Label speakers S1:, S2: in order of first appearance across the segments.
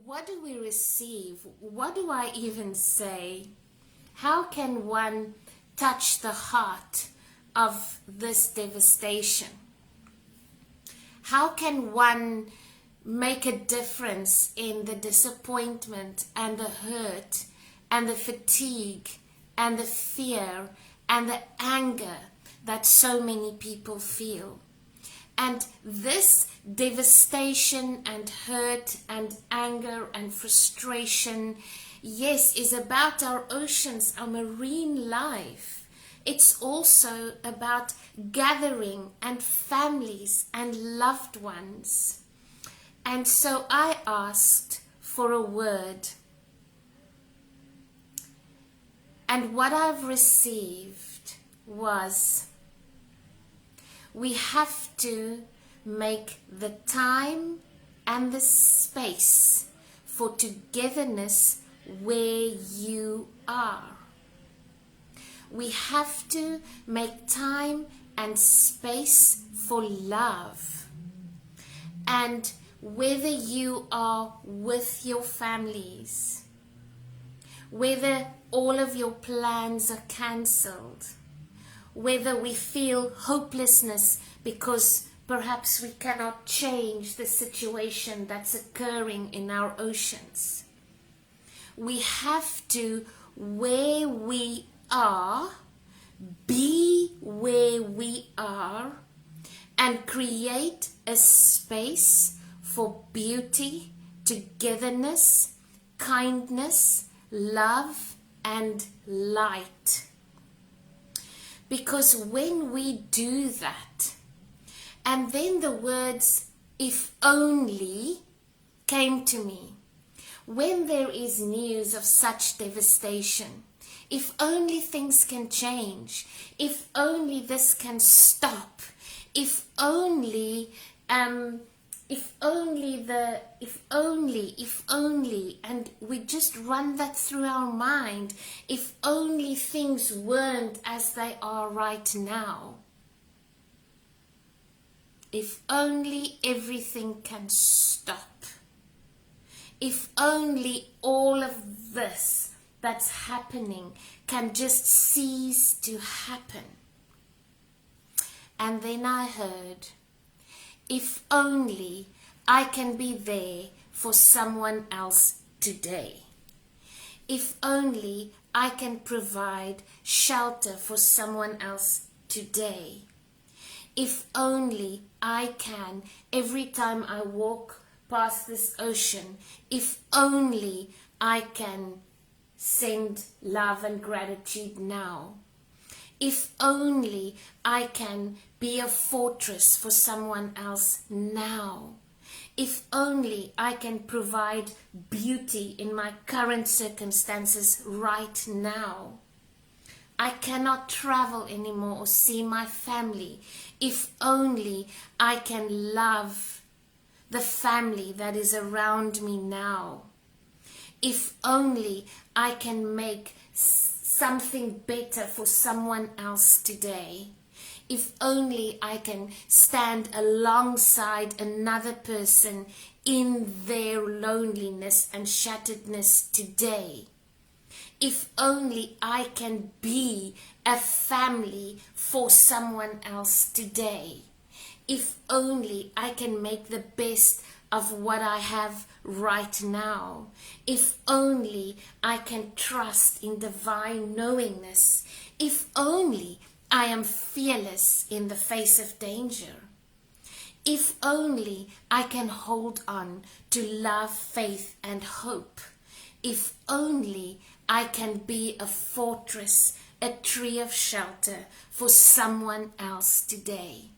S1: What do we receive? What do I even say? How can one touch the heart of this devastation? How can one make a difference in the disappointment and the hurt and the fatigue and the fear and the anger that so many people feel? And this devastation and hurt and anger and frustration, yes, is about our oceans, our marine life. It's also about gathering and families and loved ones. And so I asked for a word. And what I've received was, we have to make the time and the space for togetherness where you are. We have to make time and space for love. And whether you are with your families, whether all of your plans are cancelled, whether we feel hopelessness because perhaps we cannot change the situation that's occurring in our oceans. We have to, where we are, be where we are and create a space for beauty, togetherness, kindness, love, and light. Because when we do that, and then the words, if only, came to me. When there is news of such devastation, if only things can change, if only this can stop, if only, and we just run that through our mind, if only things weren't as they are right now. If only everything can stop. If only all of this that's happening can just cease to happen. And then I heard, if only I can be there for someone else today. If only I can provide shelter for someone else today. If only I can, every time I walk past this ocean, if only I can send love and gratitude now. If only I can be a fortress for someone else now. If only I can provide beauty in my current circumstances right now. I cannot travel anymore or see my family. If only I can love the family that is around me now. If only I can make something better for someone else today. If only I can stand alongside another person in their loneliness and shatteredness today. If only I can be a family for someone else today. If only I can make the best of what I have right now. If only I can trust in divine knowingness. If only I am fearless in the face of danger. If only I can hold on to love, faith, and hope. If only I can be a fortress, a tree of shelter for someone else today.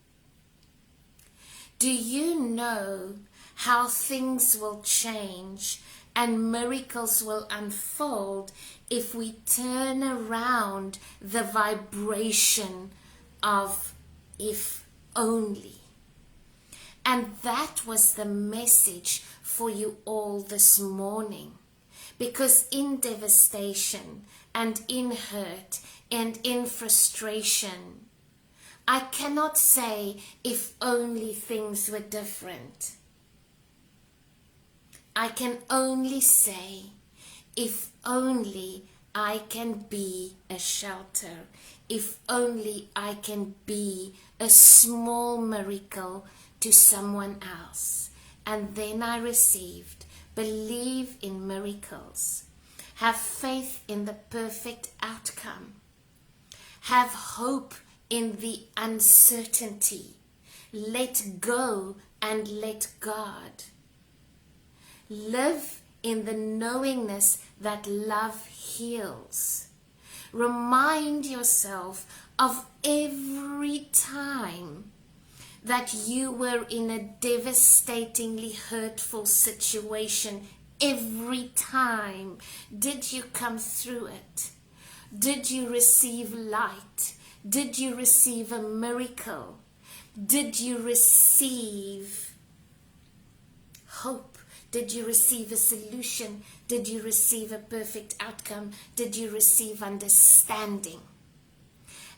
S1: Do you know how things will change and miracles will unfold if we turn around the vibration of if only? And that was the message for you all this morning. Because in devastation and in hurt and in frustration, I cannot say if only things were different. I can only say, if only I can be a shelter, if only I can be a small miracle to someone else. And then I received, believe in miracles, have faith in the perfect outcome, have hope in the uncertainty, let go and let God. Live in the knowingness that love heals. Remind yourself of every time that you were in a devastatingly hurtful situation. Every time. Did you come through it? Did you receive light? Did you receive a miracle? Did you receive hope? Did you receive a solution? Did you receive a perfect outcome? Did you receive understanding?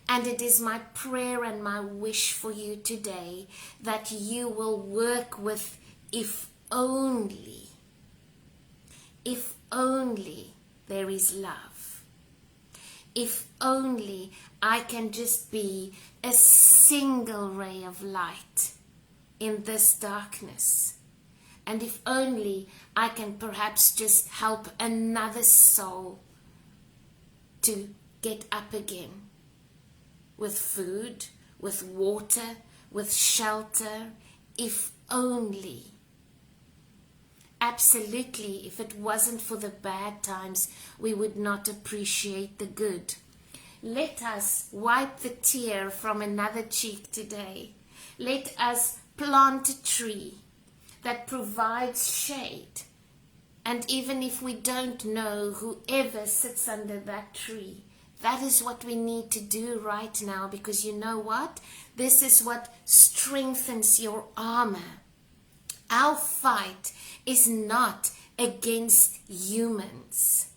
S1: And it is my prayer and my wish for you today that you will work with if only there is love. If only I can just be a single ray of light in this darkness. And if only I can perhaps just help another soul to get up again with food, with water, with shelter, if only. Absolutely, if it wasn't for the bad times, we would not appreciate the good. Let us wipe the tear from another cheek today. Let us plant a tree that provides shade. And even if we don't know whoever sits under that tree, that is what we need to do right now, because you know what? This is what strengthens your armor. Our fight is not against humans.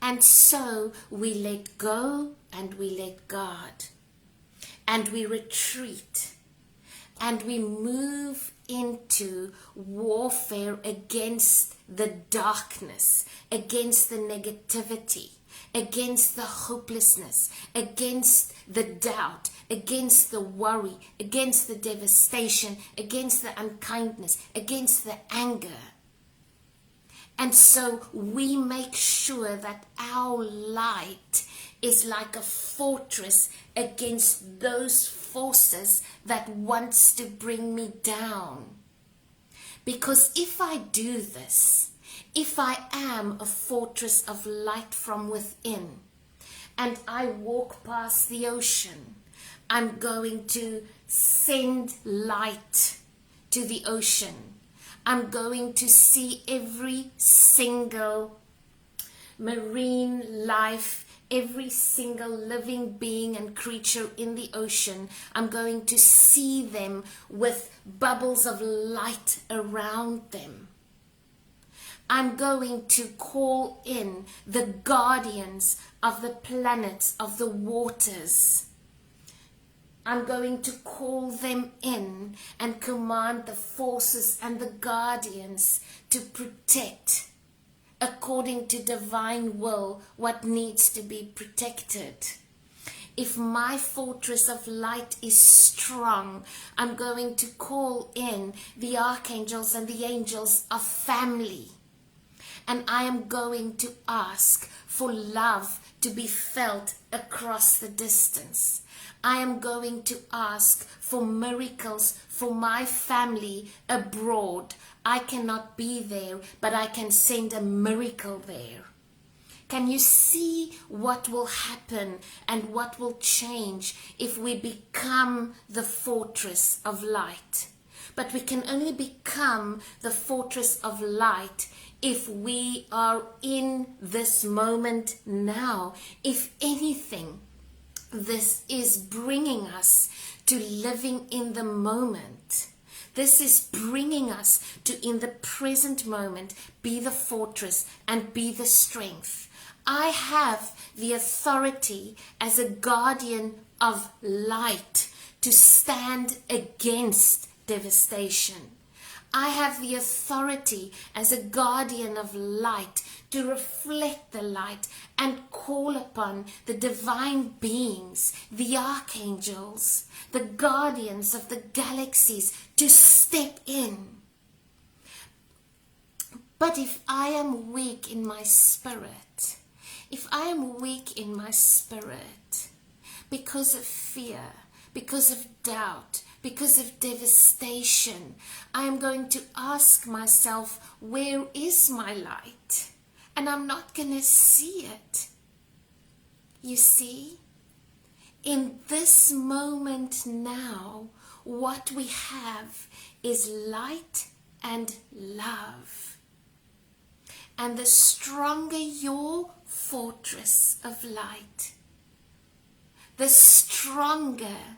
S1: And so we let go and we let God. And we retreat. And we move into warfare against the darkness, against the negativity, against the hopelessness, against the doubt, against the worry, against the devastation, against the unkindness, against the anger. And so we make sure that our light is like a fortress against those forces that wants to bring me down. Because if I do this, if I am a fortress of light from within, and I walk past the ocean, I'm going to send light to the ocean. I'm going to see every single marine life, every single living being and creature in the ocean. I'm going to see them with bubbles of light around them. I'm going to call in the guardians of the planets, of the waters. I'm going to call them in and command the forces and the guardians to protect, according to divine will, what needs to be protected. If my fortress of light is strong, I'm going to call in the archangels and the angels of family. And I am going to ask for love to be felt across the distance. I am going to ask for miracles for my family abroad. I cannot be there, but I can send a miracle there. Can you see what will happen and what will change if we become the fortress of light? But we can only become the fortress of light if we are in this moment now. If anything, this is bringing us to living in the moment. This is bringing us to, in the present moment, be the fortress and be the strength. I have the authority as a guardian of light to stand against devastation. I have the authority as a guardian of light to reflect the light and call upon the divine beings, the archangels, the guardians of the galaxies to step in. But if I am weak in my spirit, because of fear, because of doubt, because of devastation, I am going to ask myself, where is my light? And I'm not going to see it. You see, in this moment now, what we have is light and love. And the stronger your fortress of light, the stronger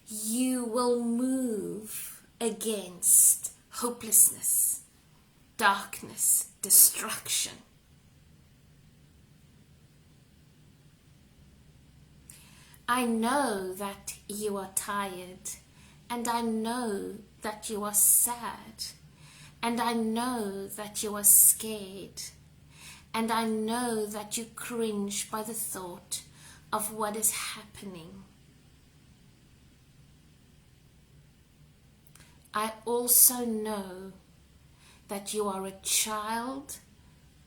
S1: you will move against hopelessness, darkness, destruction. I know that you are tired, and I know that you are sad, and I know that you are scared, and I know that you cringe by the thought of what is happening. I also know that you are a child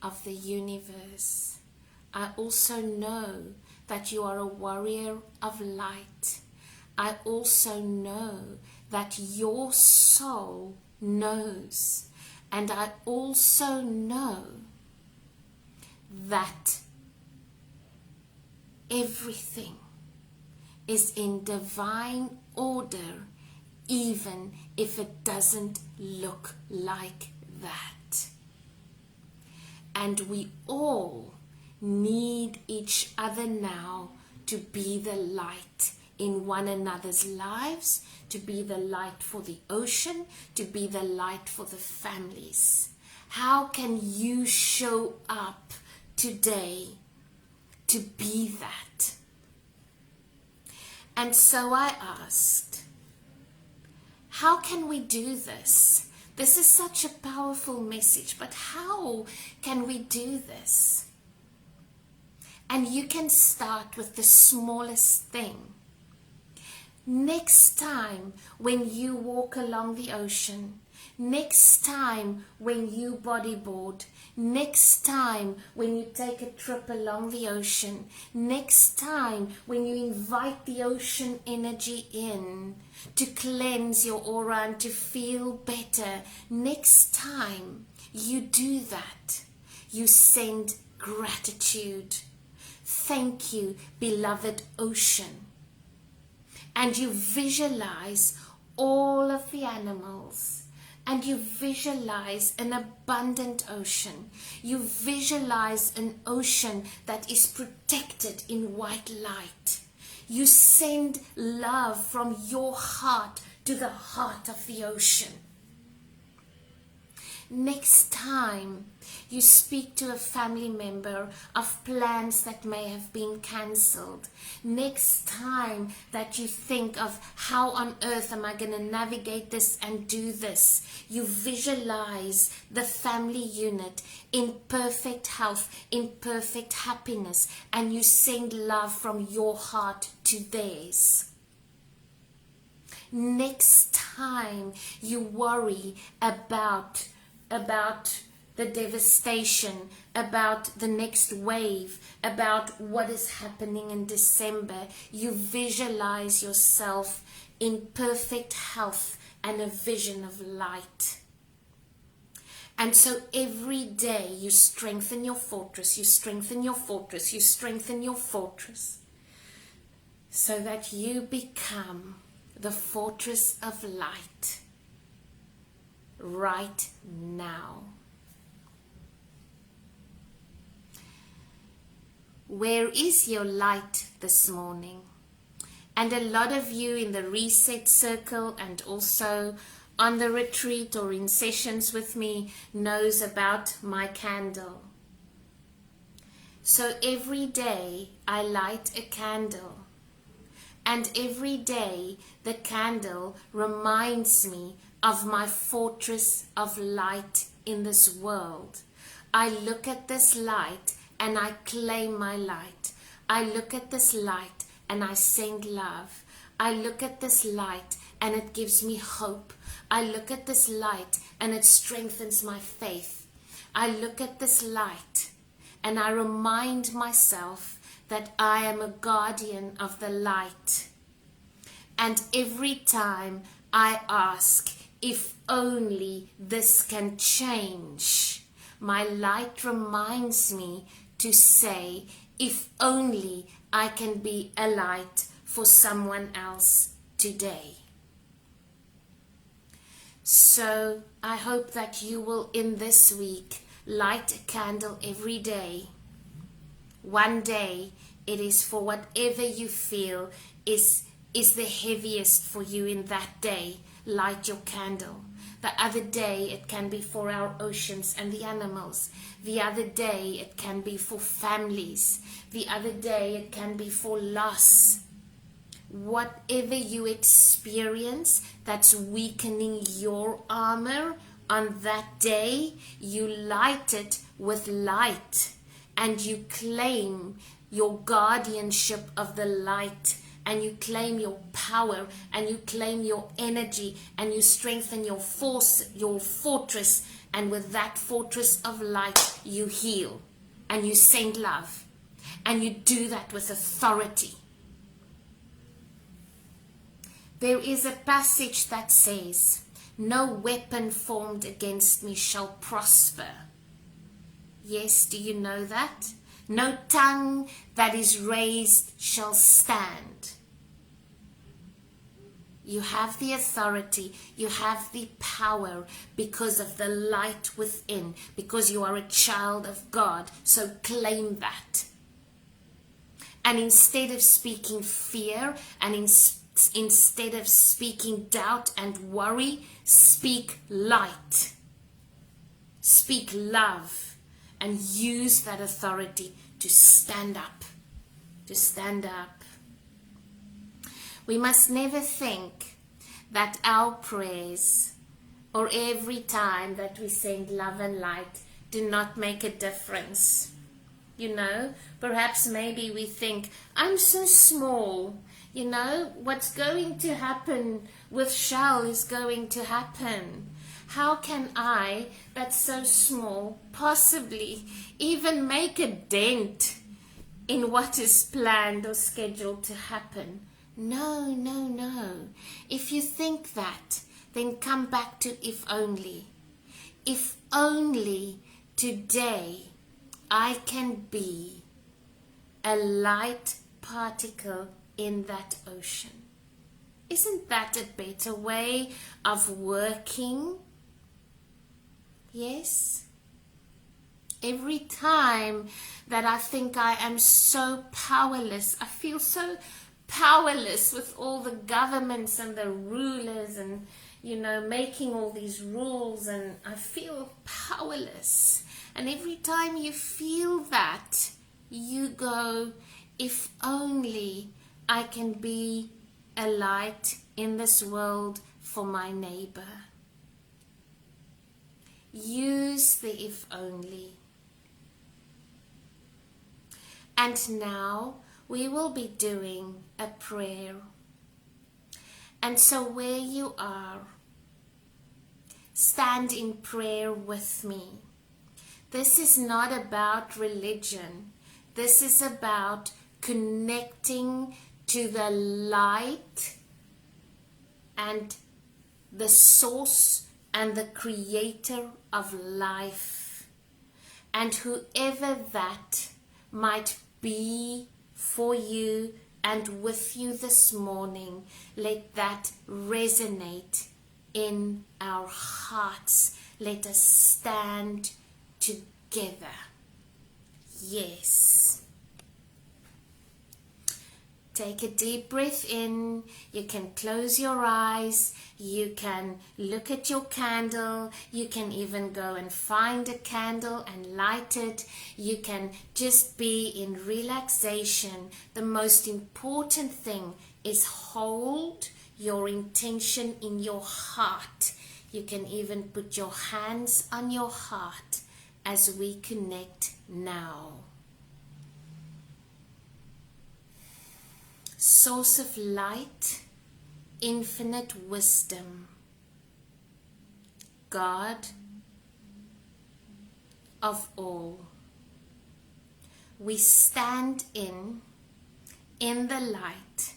S1: of the universe. I also know that you are a warrior of light. I also know that your soul knows. And I also know that everything is in divine order, even if it doesn't look like that. And we all need each other now to be the light in one another's lives, to be the light for the ocean, to be the light for the families. How can you show up today to be that? And so I asked, how can we do this? This is such a powerful message, but how can we do this? And you can start with the smallest thing. Next time when you walk along the ocean, next time when you bodyboard, next time when you take a trip along the ocean, next time when you invite the ocean energy in to cleanse your aura and to feel better, next time you do that, you send gratitude. Thank you, beloved ocean. And you visualize all of the animals, and you visualize an abundant ocean. You visualize an ocean that is protected in white light. You send love from your heart to the heart of the ocean. Next time you speak to a family member of plans that may have been cancelled, next time that you think of how on earth am I going to navigate this and do this, you visualize the family unit in perfect health, in perfect happiness, and you send love from your heart to theirs. Next time you worry about the devastation, about the next wave, about what is happening in December, you visualize yourself in perfect health and a vision of light. And so every day you strengthen your fortress, you strengthen your fortress, you strengthen your fortress, so that you become the fortress of light right now. Where is your light this morning? And a lot of you in the reset circle and also on the retreat or in sessions with me knows about my candle. So every day I light a candle, and every day the candle reminds me of my fortress of light in this world. I look at this light and I claim my light. I look at this light and I send love. I look at this light and it gives me hope. I look at this light and it strengthens my faith. I look at this light and I remind myself that I am a guardian of the light. And every time I ask, if only this can change, my light reminds me to say, if only I can be a light for someone else today. So I hope that you will, in this week, light a candle every day. One day it is for whatever you feel is the heaviest for you in that day. Light your candle. The other day it can be for our oceans and the animals. The other day it can be for families. The other day it can be for loss. Whatever you experience that's weakening your armor on that day, you light it with light and you claim your guardianship of the light, and you claim your power, and you claim your energy, and you strengthen your force, your fortress, and with that fortress of light you heal and you send love, and you do that with authority. There is a passage that says, no weapon formed against me shall prosper. Yes, do you know that? No tongue that is raised shall stand. You have the authority, you have the power because of the light within, because you are a child of God. So claim that. And instead of speaking fear and instead of speaking doubt and worry, speak light. Speak love. And use that authority to stand up. To stand up. We must never think that our prayers or every time that we send love and light do not make a difference. You know, perhaps maybe we think, I'm so small. You know, what's going to happen with Shell is going to happen. How can I, that's so small, possibly even make a dent in what is planned or scheduled to happen? No, no, no. If you think that, then come back to if only. If only today I can be a light particle in that ocean. Isn't that a better way of working? Yes. Every time that I think I am so powerless, I feel so powerless with all the governments and the rulers and, you know, making all these rules, and I feel powerless. And every time you feel that, you go, if only I can be a light in this world for my neighbor. Use the if only. And now we will be doing a prayer. And so where you are, stand in prayer with me. This is not about religion. This is about connecting to the light and the source and the creator of life. And whoever that might be for you and with you this morning, let that resonate in our hearts. Let us stand together. Yes. Take a deep breath in. You can close your eyes. You can look at your candle. You can even go and find a candle and light it. You can just be in relaxation. The most important thing is hold your intention in your heart. You can even put your hands on your heart as we connect now. Source of light, infinite wisdom, God of all. We stand in the light,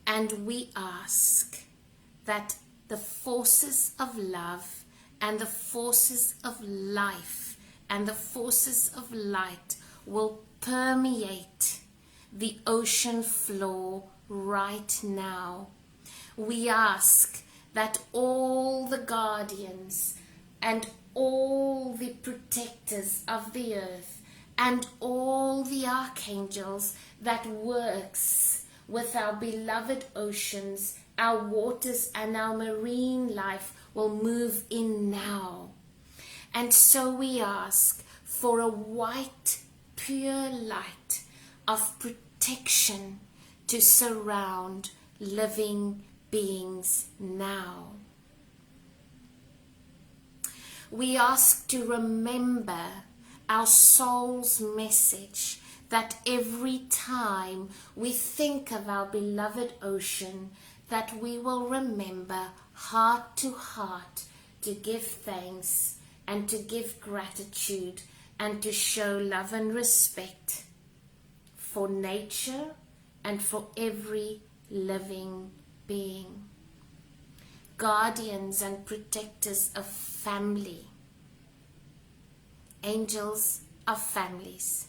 S1: and we ask that the forces of love and the forces of life and the forces of light will permeate the ocean floor right now. We ask that all the guardians and all the protectors of the earth and all the archangels that works with our beloved oceans, our waters and our marine life will move in now. And so we ask for a white, pure light of protection to surround living beings now. We ask to remember our soul's message, that every time we think of our beloved ocean, that we will remember heart to heart to give thanks and to give gratitude and to show love and respect for nature and for every living being. Guardians and protectors of family, angels of families,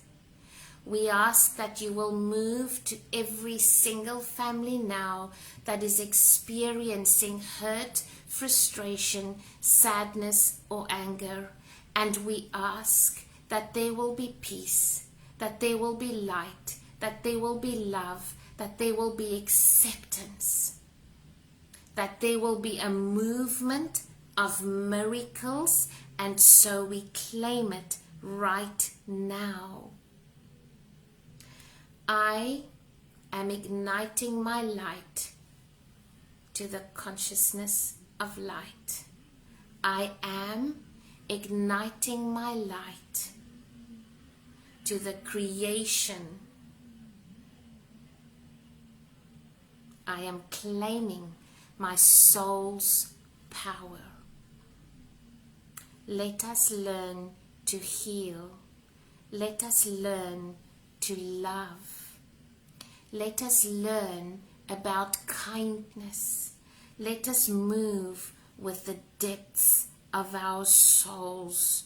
S1: we ask that you will move to every single family now that is experiencing hurt, frustration, sadness, or anger. And we ask that there will be peace, that there will be light, that there will be love, that there will be acceptance, that there will be a movement of miracles. And so we claim it right now. I am igniting my light to the consciousness of light. I am igniting my light to the creation. I am claiming my soul's power. Let us learn to heal. Let us learn to love. Let us learn about kindness. Let us move with the depths of our souls.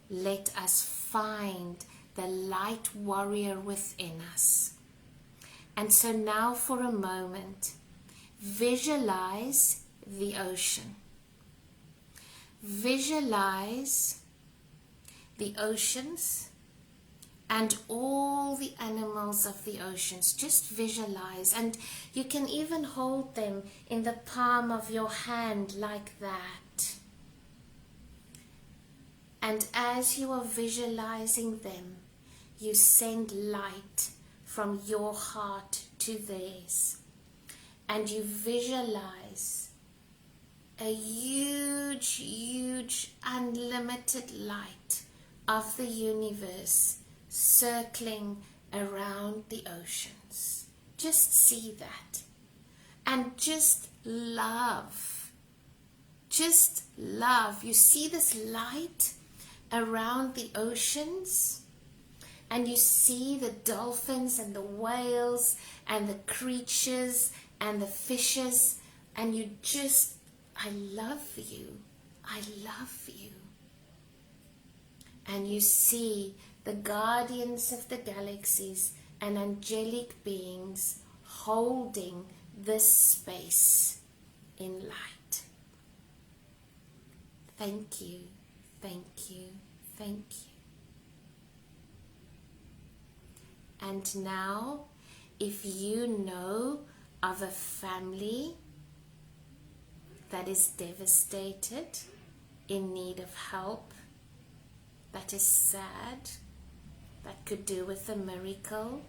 S1: Let us find the light warrior within us. And so now for a moment, visualize the ocean. Visualize the oceans and all the animals of the oceans. Just visualize, and you can even hold them in the palm of your hand like that. And as you are visualizing them, you send light from your heart to theirs. And you visualize a huge, huge, unlimited light of the universe circling around the oceans. Just see that. And just love. Just love. You see this light around the oceans? And you see the dolphins and the whales and the creatures and the fishes. And you just, I love you. I love you. And you see the guardians of the galaxies and angelic beings holding this space in light. Thank you, thank you, thank you. And now, if you know of a family that is devastated, in need of help, that is sad, that could do with a miracle,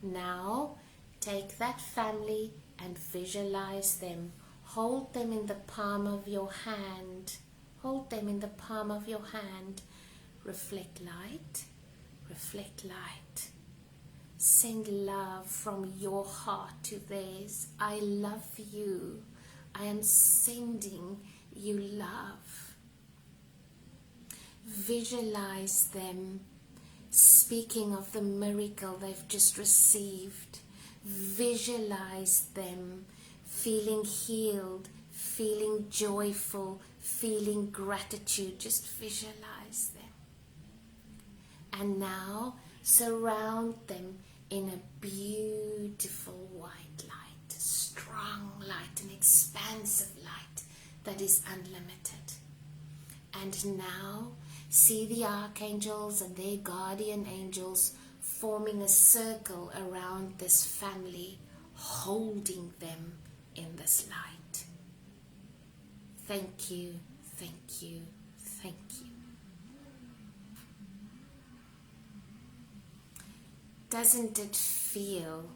S1: now take that family and visualize them Hold them in the palm of your hand. Hold them in the palm of your hand. Reflect light. Reflect light. Send love from your heart to theirs. I love you. I am sending you love. Visualize them speaking of the miracle they've just received. Visualize them feeling healed, feeling joyful, feeling gratitude. Just visualize them. And now surround them in a beautiful white light, strong light, an expansive light that is unlimited. And now see the archangels and their guardian angels forming a circle around this family, holding them in this light. Thank you, thank you, thank you. Doesn't it feel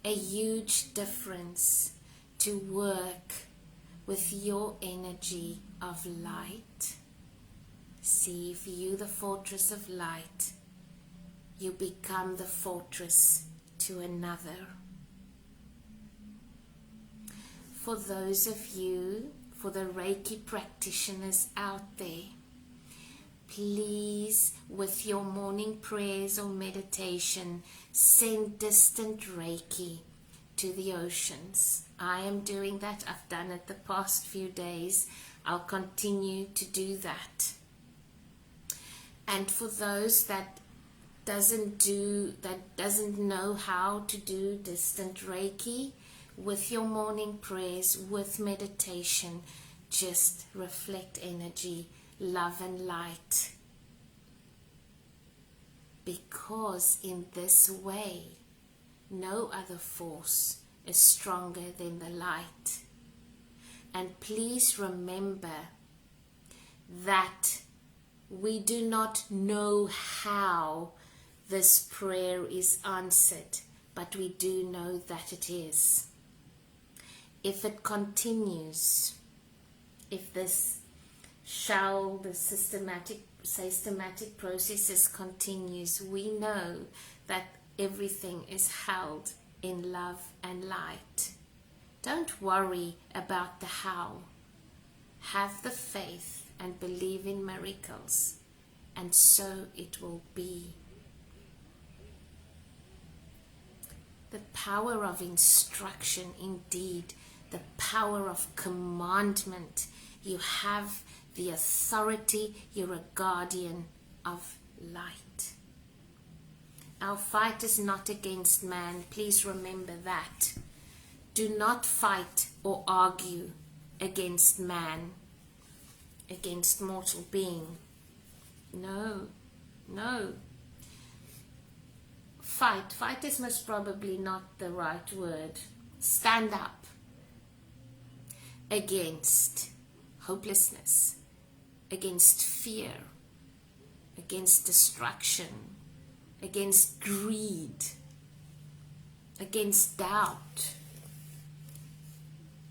S1: a huge difference to work with your energy of light? See, if you, the fortress of light, you become the fortress to another. For those of you, for the Reiki practitioners out there, please, with your morning prayers or meditation, send distant Reiki to the oceans. I am doing that. I've done it the past few days. I'll continue to do that. And for those that doesn't know how to do distant Reiki, with your morning prayers, with meditation, just reflect energy, love and light. Because in this way, no other force is stronger than the light. And please remember that we do not know how this prayer is answered, but we do know that it is. If it continues, if the systematic processes continues, we know that everything is held in love and light. Don't worry about the how. Have the faith and believe in miracles, and so it will be. The power of instruction, indeed, the power of commandment. You have the authority, you're a guardian of light. Our fight is not against man, please remember that. Do not fight or argue against man, against mortal being. No. Fight is most probably not the right word. Stand up against hopelessness, against fear, against destruction, against greed, against doubt,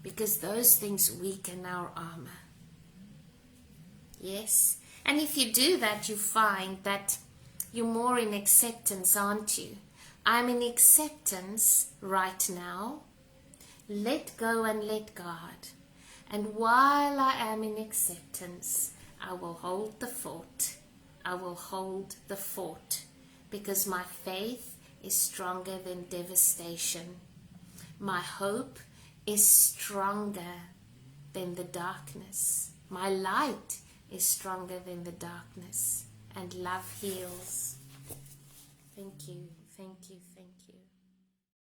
S1: because those things weaken our armor. Yes, and if you do that, you find that you're more in acceptance, aren't you? I'm in acceptance right now. Let go and let God. And while I am in acceptance, I will hold the fort. I will hold the fort, because my faith is stronger than devastation. My hope is stronger than the darkness. My light is stronger than the darkness. And love heals. Thank you, thank you, thank you.